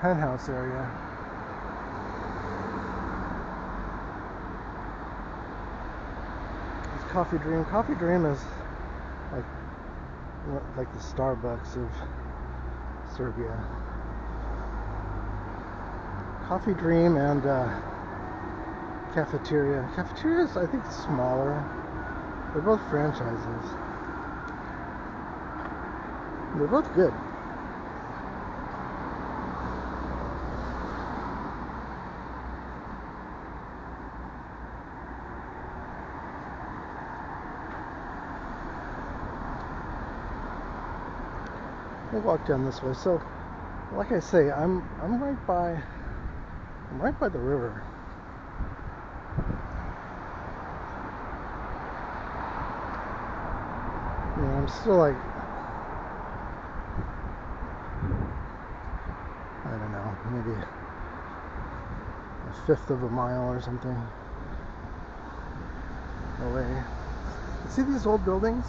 penthouse area. It's Coffee Dream. Coffee Dream is like the Starbucks of Serbia. Coffee Dream and Cafeteria. Cafeteria is, I think, smaller. They're both franchises. They're both good. We'll walk down this way. So, like I say, I'm right by the river. You know, I'm still like, I don't know, maybe a fifth of a mile or something away. See these old buildings?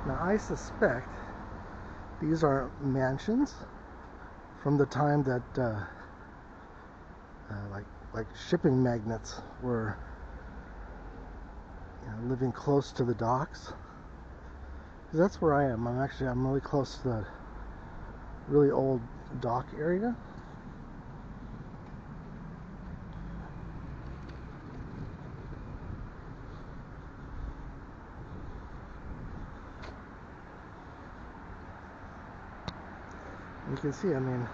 Now I suspect these are mansions from the time that like shipping magnates were, you know, living close to the docks. Because that's where I am. I'm really close to the really old dock area. You can see, I mean,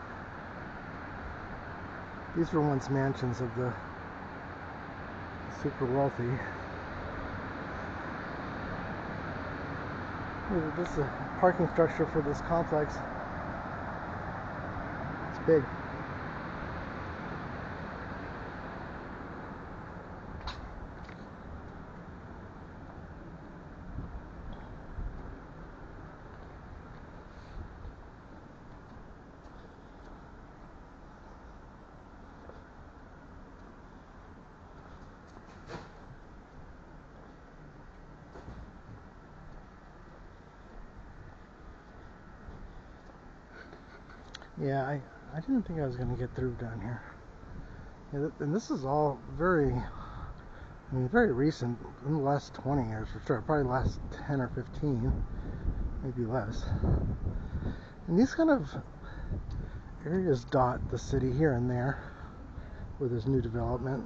these were once mansions of the super wealthy. This is a parking structure for this complex. It's big. Yeah, I didn't think I was going to get through down here. Yeah, and this is all very recent, in the last 20 years for sure, probably the last 10 or 15, maybe less. And these kind of areas dot the city here and there where there's new development.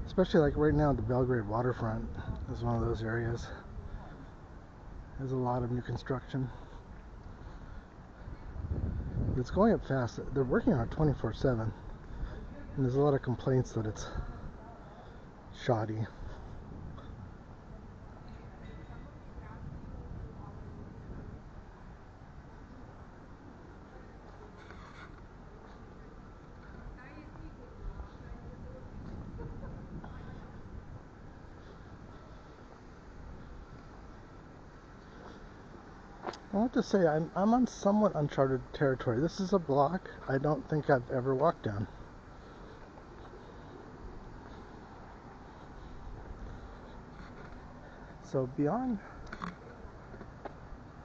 Especially like right now, the Belgrade waterfront is one of those areas. There's a lot of new construction. It's going up fast. They're working on it 24/7. And there's a lot of complaints that it's shoddy. I want to say I'm on somewhat uncharted territory. This is a block I don't think I've ever walked down. So beyond, you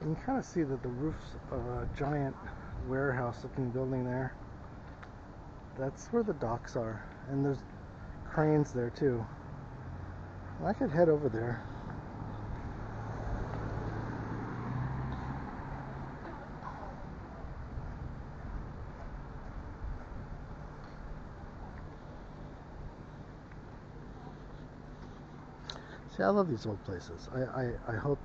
can kind of see that the roofs of a giant warehouse looking building there. That's where the docks are, and there's cranes there too. I could head over there. See, I love these old places. I hope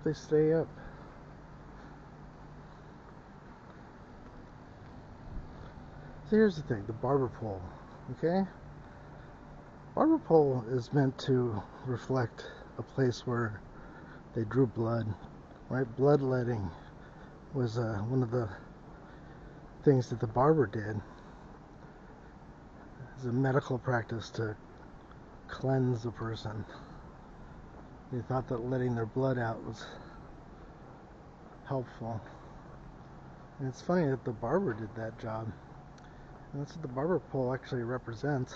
they stay up. So here's the thing, the barber pole, okay? Barber pole is meant to reflect a place where they drew blood, right? Bloodletting was one of the things that the barber did as a medical practice to cleanse a person. They thought that letting their blood out was helpful. And it's funny that the barber did that job. And that's what the barber pole actually represents.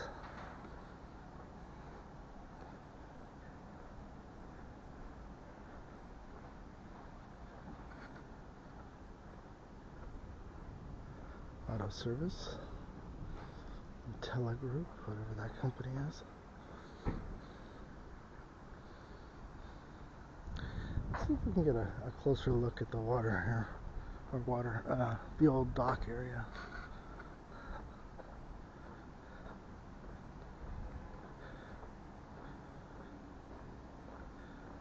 Auto Service, Telegroup, whatever that company is. Let's see if we can get a closer look at the water here, the old dock area.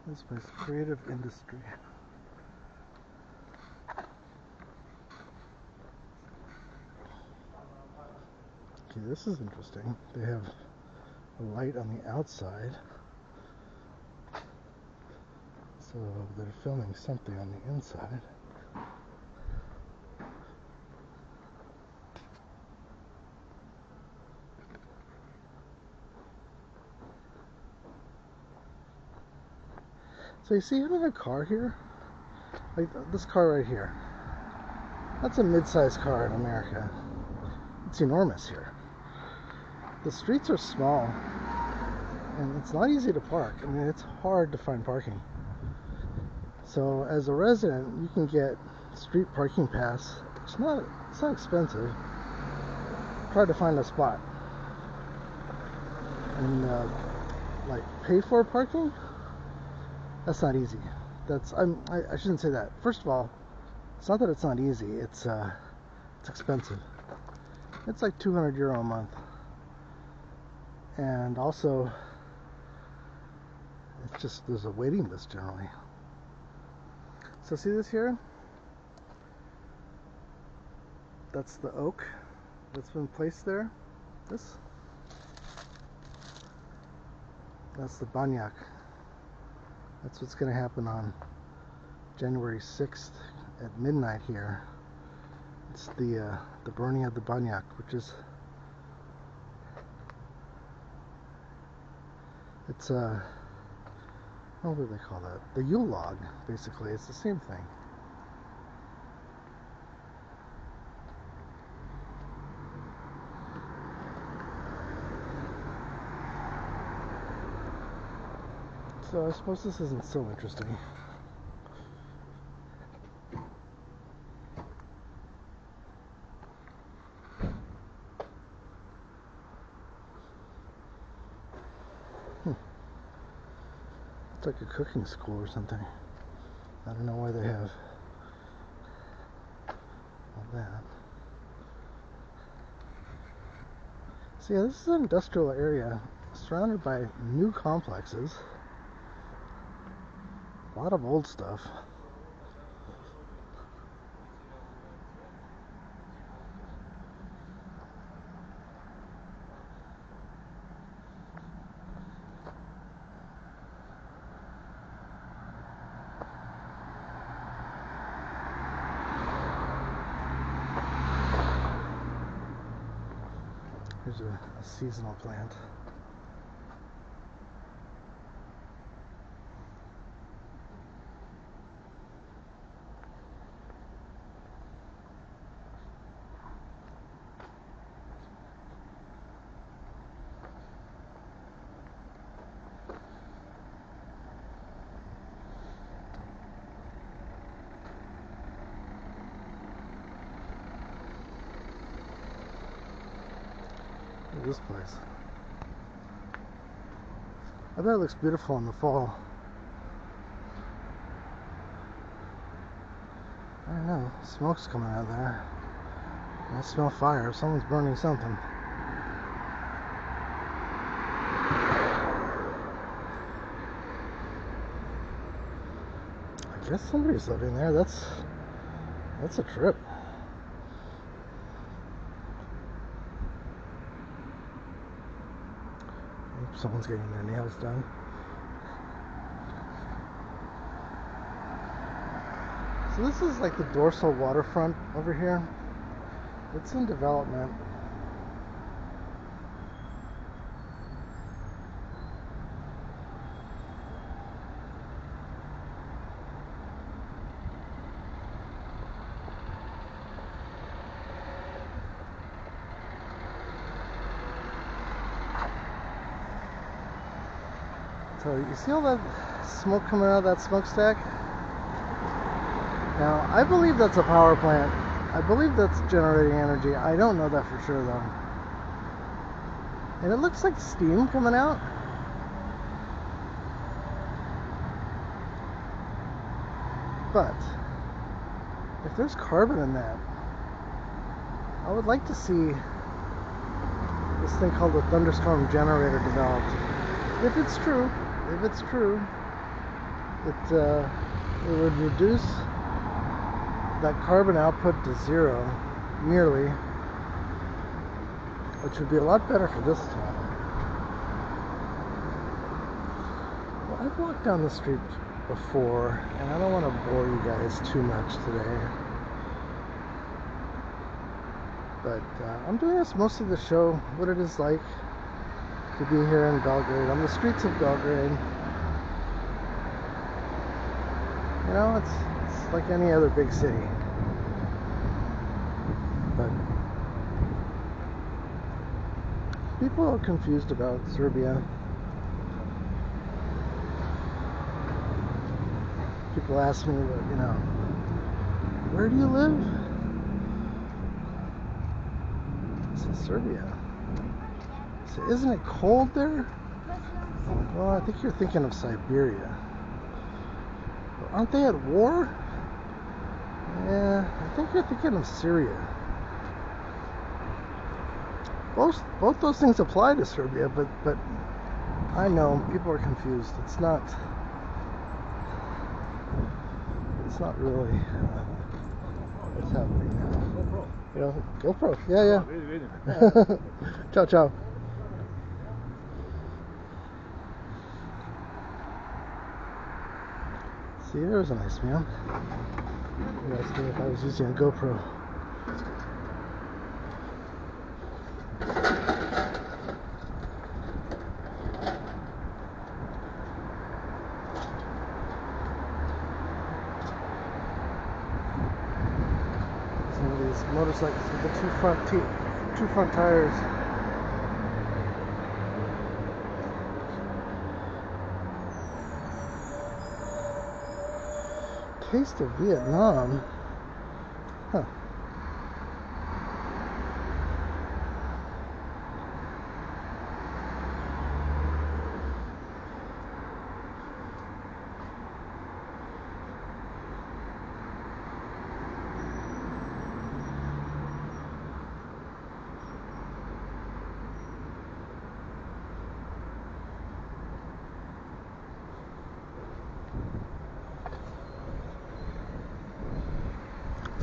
This place, Creative Industry. Okay, this is interesting. They have a light on the outside, so they're filming something on the inside. So you see having a car here, like this car right here, that's a mid-sized car in America. It's enormous here. The streets are small, and it's not easy to park. I mean, it's hard to find parking. So as a resident, you can get street parking pass. It's not expensive. Try to find a spot. And like pay for parking, that's not easy. I shouldn't say that. First of all, it's not that it's not easy. It's expensive. It's like €200 a month. And also, it's just, there's a waiting list generally. So see this here? That's the oak that's been placed there. That's the banyak. That's what's going to happen on January 6th at midnight here. It's the burning of the banyak, which is what do they call that? The Yule log, basically. It's the same thing. So I suppose this isn't so interesting. It's like a cooking school or something. I don't know why they have all that. So yeah, this is an industrial area surrounded by new complexes. A lot of old stuff. Here's a seasonal plant. Look at this place. I bet it looks beautiful in the fall. I don't know. Smoke's coming out of there. I smell fire. Someone's burning something. I guess somebody's living there. That's a trip. Someone's getting their nails done. So this is like the dorsal waterfront over here. It's in development. So you see all that smoke coming out of that smokestack? Now, I believe that's a power plant. I believe that's generating energy. I don't know that for sure though. And it looks like steam coming out. But if there's carbon in that, I would like to see this thing called a thunderstorm generator developed. If it's true, it would reduce that carbon output to zero, nearly, which would be a lot better for this town. Well, I've walked down the street before, and I don't want to bore you guys too much today. But I'm doing this mostly to show what it is like to be here in Belgrade, on the streets of Belgrade. You know, it's like any other big city. But people are confused about Serbia. People ask me, you know, where do you live? I said, Serbia. I said, isn't it cold there? Well, I think you're thinking of Siberia. Aren't they at war? Yeah, I think you're thinking of Syria. Both those things apply to Serbia, but I know people are confused. It's not really what's happening now. You know, GoPro. Yeah. Ciao, ciao. See, there was a nice meal. You guys think if I was using a GoPro. Some of these motorcycles with the two front tires. Taste of Vietnam. Huh.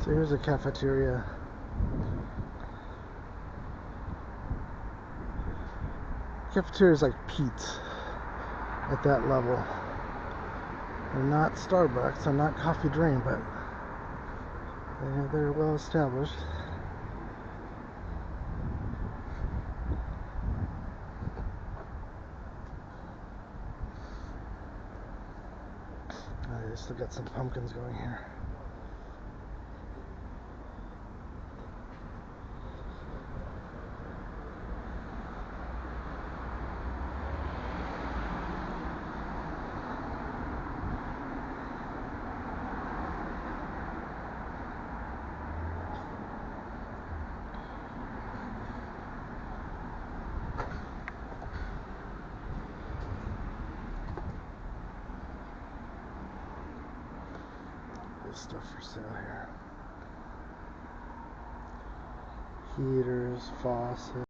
So here's a cafeteria. Cafeteria is like Pete's at that level. They're not Starbucks, they're not Coffee Dream, but they're well established. They still got some pumpkins going here. Stuff for sale here. Heaters, faucets.